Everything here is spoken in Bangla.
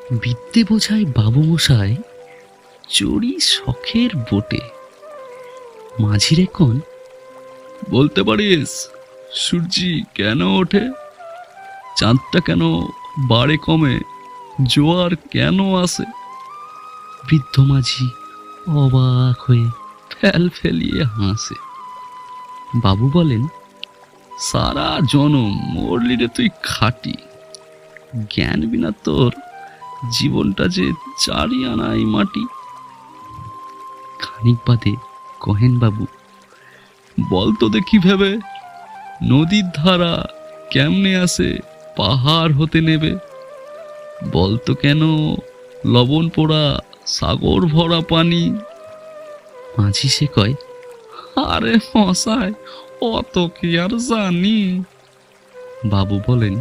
বিদ্যে বোঝায় বাবু মশাই চড়ি শখের বোটে। মাঝির এখন বলতে পারিস সূর্যি কেন ওঠে, চাঁদটা কেন বাড়ে কমে, জোয়ার কেন আসে? বৃদ্ধ মাঝি অবাক হয়ে ফেল ফেলিয়ে হাসে। বাবু বলেন, সারা জনম মরলি রে তুই খাটি, জ্ঞান বিনা তোর জীবনটা যে চারি আনাই মাটি। খানিক বাদে কহেন বাবু, বলতো দেখি ভেবে, নদীর ধারা কেমনে আসে পাহাড় হতে নেবে? বলতো কেন লবণ পোড়া সাগর ভরা পানি? মাঝি সে কয়, আরে মশাই অত কি আর জানি। বাবু বলেন,